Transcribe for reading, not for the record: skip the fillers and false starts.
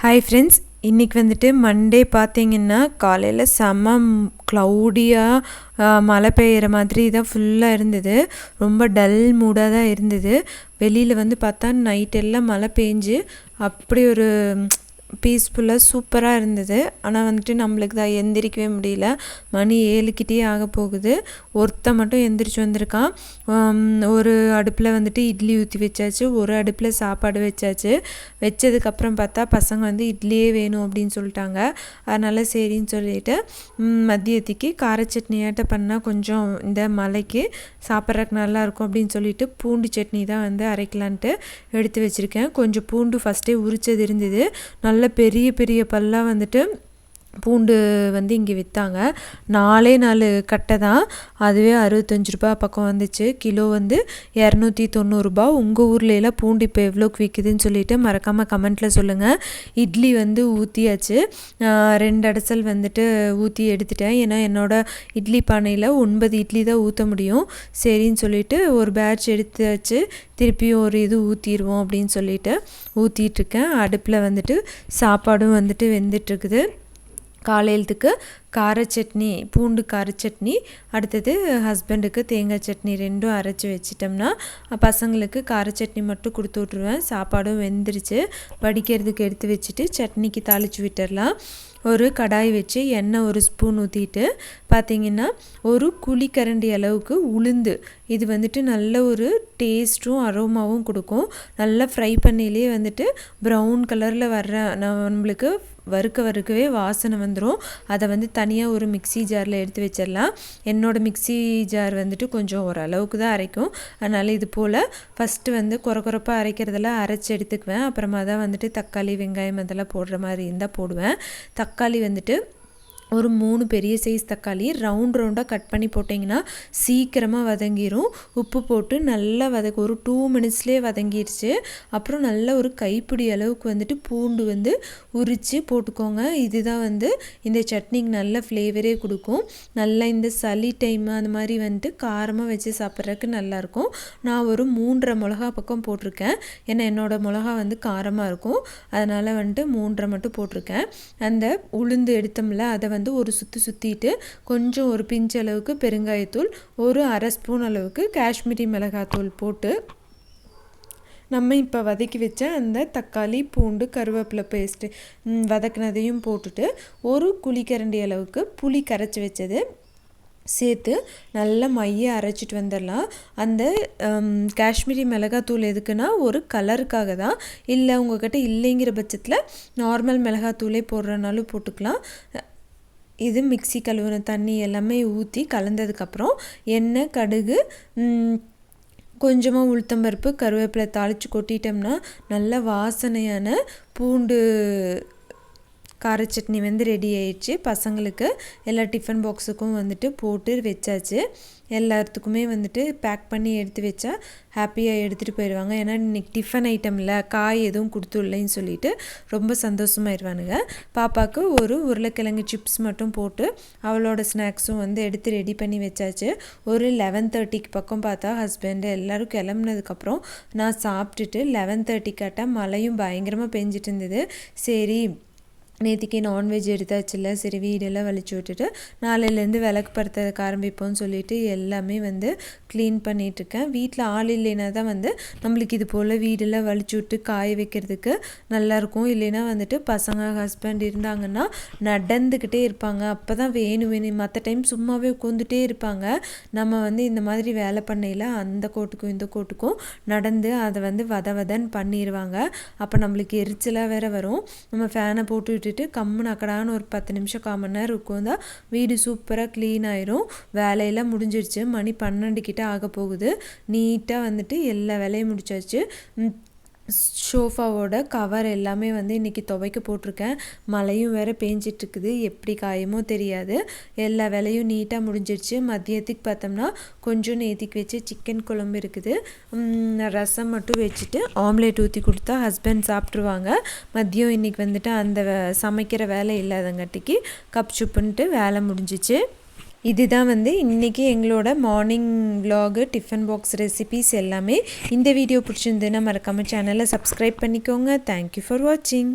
Hi friends, இன்றைக்கி வந்துட்டு Monday பார்த்திங்கன்னா காலையில் செம்ம க்ளவுடியாக மழை பெய்கிற மாதிரி தான் ஃபுல்லாக இருந்தது. ரொம்ப டல் மூடாக தான் இருந்தது. வெளியில் வந்து பார்த்தா நைட் எல்லாம் மழை பெஞ்சு அப்படி ஒரு பீஸ்ஃபுல்லாக சூப்பராக இருந்தது. ஆனால் வந்துட்டு நம்மளுக்கு தான் எந்திரிக்கவே முடியல. மணி 7 ஆக போகுது. ஒருத்தன் மட்டும் எந்திரிச்சு வந்திருக்கான். ஒரு அடுப்பில் வந்துட்டு இட்லி ஊற்றி வச்சாச்சு, ஒரு அடுப்பில் சாப்பாடு வச்சாச்சு. வச்சதுக்கப்புறம் பார்த்தா பசங்க வந்து இட்லியே வேணும் அப்படின்னு சொல்லிட்டாங்க. அதனால் சரின்னு சொல்லிட்டு மதியத்துக்கு கார சட்னியாட்ட பண்ணால் கொஞ்சம் இந்த மலைக்கு சாப்பிட்றதுக்கு நல்லாயிருக்கும் அப்படின்னு சொல்லிட்டு பூண்டு சட்னி தான் வந்து அரைக்கலான்ட்டு எடுத்து வச்சுருக்கேன். கொஞ்சம் பூண்டு ஃபஸ்ட்டே உரிச்சது இருந்தது. நல்ல பெரிய பெரிய பல்லாக வந்துட்டு பூண்டு வந்து இங்கே விற்றாங்க. 4 கட்டை தான். அதுவே 65 ரூபா பக்கம் வந்துச்சு. கிலோ வந்து 290 ரூபா. உங்கள் ஊர்லலாம் பூண்டு இப்போ எவ்வளோக்கு விற்குதுன்னு சொல்லிட்டு மறக்காமல் கமெண்ட்டில் சொல்லுங்கள். இட்லி வந்து ஊற்றியாச்சு. 2 அடைசல் வந்துட்டு ஊற்றி எடுத்துட்டேன். ஏன்னா என்னோடய இட்லி பானையில் 9 இட்லி தான் ஊற்ற முடியும். சரின்னு சொல்லிட்டு ஒரு பேட்ச் எடுத்தாச்சு. திருப்பியும் ஒரு இது ஊற்றிடுவோம் அப்படின்னு சொல்லிட்டு ஊற்றிட்டுருக்கேன். அடுப்பில் வந்துட்டு சாப்பாடும் வந்துட்டு வெந்துட்டுருக்குது. காலையிலத்துக்கு கார சட்னி, பூண்டு கார சட்னி, அடுத்தது ஹஸ்பண்டுக்கு தேங்காய் சட்னி ரெண்டும் அரைச்சி வச்சிட்டோம்னா பசங்களுக்கு கார சட்னி மட்டும் கொடுத்து விட்ருவேன். சாப்பாடும் வெந்துருச்சு. வடிக்கிறதுக்கு எடுத்து வச்சுட்டு சட்னிக்கு தாளித்து விட்டுடலாம். ஒரு கடாய் வச்சு எண்ணெய் 1 ஸ்பூன் ஊற்றிட்டு பார்த்திங்கன்னா ஒரு குழிக்கரண்டி அளவுக்கு உளுந்து, இது வந்துட்டு நல்ல ஒரு டேஸ்ட்டும் அரோமாவும் கொடுக்கும். நல்லா ஃப்ரை பண்ணிலே வந்துட்டு ப்ரௌன் கலரில் வர்ற நம்மளுக்கு வறுக்கவே வாசனை வந்துடும். அதை வந்து தனியாக ஒரு மிக்சி ஜாரில் எடுத்து வச்சிடலாம். என்னோடய மிக்சி ஜார் வந்துட்டு கொஞ்சம் ஓரளவுக்கு தான் அரைக்கும். அதனால் இது போல் ஃபஸ்ட்டு வந்து குறப்பாக அரைக்கிறதெல்லாம் அரைச்சி எடுத்துக்குவேன். அப்புறமா தான் வந்துட்டு தக்காளி வெங்காயம் அதெல்லாம் போடுற மாதிரி இருந்தால் போடுவேன். தக்காளி வந்துட்டு ஒரு 3 பெரிய சைஸ் தக்காளி ரவுண்டாக கட் பண்ணி போட்டிங்கன்னா சீக்கிரமாக வதங்கிடும். உப்பு போட்டு நல்லா ஒரு 2 மினிட்ஸ்லேயே வதங்கிடுச்சு. அப்புறம் நல்ல ஒரு கைப்பிடி அளவுக்கு வந்துட்டு பூண்டு வந்து உரித்து போட்டுக்கோங்க. இதுதான் வந்து இந்த சட்னிக்கு நல்ல ஃப்ளேவரே கொடுக்கும். நல்லா இந்த சளி டைம் அந்த மாதிரி வந்துட்டு காரமாக வச்சு சாப்பிட்றதுக்கு நல்லாயிருக்கும். நான் ஒரு 3.5 மிளகா பக்கம் போட்டிருக்கேன். ஏன்னா என்னோடய மிளகா வந்து காரமாக இருக்கும். அதனால் வந்துட்டு 3.5 மட்டும் போட்டிருக்கேன். அந்த உளுந்து எடுத்தோம்ல அதை வந்து ஒரு சுற்றிட்டு கொஞ்சம் ஒரு பிஞ்ச் அளவுக்கு பெருங்காயத்தூள், ஒரு 1/2 ஸ்பூன் அளவுக்கு காஷ்மீரி மிளகாத்தூள் போட்டு நம்ம இப்போ வதக்கி வச்ச அந்த தக்காளி பூண்டு கருவேப்பிலை பேஸ்ட்டு வதக்கினதையும் போட்டுட்டு ஒரு குழிக்கரண்டி அளவுக்கு புளி கரைச்சி வச்சது சேர்த்து நல்லா மைய அரைச்சிட்டு வந்துடலாம். அந்த காஷ்மீரி மிளகாத்தூள் எதுக்குன்னா ஒரு கலருக்காக தான். இல்லை உங்கள்கிட்ட இல்லைங்கிற பட்சத்தில் நார்மல் மிளகாத்தூளே போடுறனாலும் போட்டுக்கலாம். இது மிக்ஸி கழுவுன தண்ணி எல்லாமே ஊற்றி கலந்ததுக்கப்புறம் எண்ணெய், கடுகு, கொஞ்சமாக உளுத்தம்பருப்பு, கருவேப்பிலை தாளித்து கொட்டிட்டோம்னா நல்ல வாசனையான பூண்டு கார சட்னி வந்து ரெடி ஆயிடுச்சு. பசங்களுக்கு எல்லா டிஃபன் பாக்ஸுக்கும் வந்துட்டு போட்டு வச்சாச்சு. எல்லாத்துக்குமே வந்துட்டு பேக் பண்ணி எடுத்து வச்சா ஹாப்பியாக எடுத்துகிட்டு போயிடுவாங்க. ஏன்னா இன்றைக்கி டிஃபன் ஐட்டமில் காய் எதுவும் கொடுத்துடலைன்னு சொல்லிட்டு ரொம்ப சந்தோஷமாயிடுவானுங்க. பாப்பாவுக்கு ஒரு உருளைக்கிழங்கு சிப்ஸ் மட்டும் போட்டு அவளோட ஸ்நாக்ஸும் வந்து எடுத்து ரெடி பண்ணி வச்சாச்சு. ஒரு 11:30 பக்கம் பார்த்தா ஹஸ்பண்டு எல்லோரும் கிளம்புனதுக்கப்புறம் நான் சாப்பிட்டுட்டு 11:30 கேட்டால் மழையும் பயங்கரமாக பெஞ்சிட்டு இருந்தது. சரி நேற்றுக்கு நான்வெஜ் எடுத்தாச்சுல்ல, சரி வீடெல்லாம் வலிச்சு விட்டுட்டு நாளையிலேருந்து விளக்கு படுத்துறதுக்கு ஆரம்பிப்போம்னு சொல்லிட்டு எல்லாமே வந்து க்ளீன் பண்ணிகிட்ருக்கேன். வீட்டில் ஆள் இல்லைன்னா தான் வந்து நம்மளுக்கு இது போல் வீடெல்லாம் வலிச்சு விட்டு காய வைக்கிறதுக்கு நல்லாயிருக்கும். இல்லைன்னா வந்துட்டு பசங்க ஹஸ்பண்ட் இருந்தாங்கன்னா நடந்துக்கிட்டே இருப்பாங்க. அப்போ தான் வேணும் மற்ற டைம் சும்மாவே உட்காந்துட்டே இருப்பாங்க. நம்ம வந்து இந்த மாதிரி வேலை பண்ணையில் அந்த கோட்டுக்கும் இந்த கோட்டுக்கும் நடந்து அதை வந்து வதன்னு பண்ணிடுவாங்க. அப்போ நம்மளுக்கு எரிச்சலாக வேறு வரும். நம்ம ஃபேனை போட்டு விட்டு கம்முன்னு அக்கடான்னு ஒரு 10 நிமிஷம் 1/4 மணி நேரம் உட்காந்தா வீடு சூப்பராக க்ளீன் ஆயிரும். வேலையெல்லாம் முடிஞ்சிடுச்சு. மணி 12 ஆக போகுது. நீட்டாக வந்துட்டு எல்லா வேலையும் முடிச்சாச்சு. சோஃபாவோட கவர் எல்லாமே வந்து இன்றைக்கி துவைக்க போட்டிருக்கேன். மழையும் வேறு பேஞ்சிட்ருக்குது. எப்படி காயுமோ தெரியாது. எல்லா வேலையும் நீட்டாக முடிஞ்சிடுச்சு. மதியத்துக்கு பார்த்தோம்னா கொஞ்சம் நேத்திக்கு வச்சு சிக்கன் குழம்பு இருக்குது. ரசம் மட்டும் வச்சுட்டு ஆம்லேட் ஊற்றி கொடுத்தா ஹஸ்பண்ட் சாப்பிட்ருவாங்க. மதியம் இன்றைக்கி வந்துட்டு அந்த சமைக்கிற வேலை இல்லாதங்காட்டிக்கு கப் சுப்புன்ட்டு வேலை முடிஞ்சிச்சு. இதுதான் வந்து இன்றைக்கி எங்களோட morning vlog tiffin box recipes எல்லாமே. இந்த வீடியோ பிடிச்சிருந்துன்னா மறக்காமல் சேனலை சப்ஸ்கிரைப் பண்ணிக்கோங்க. தேங்க்யூ ஃபார் வாட்சிங்.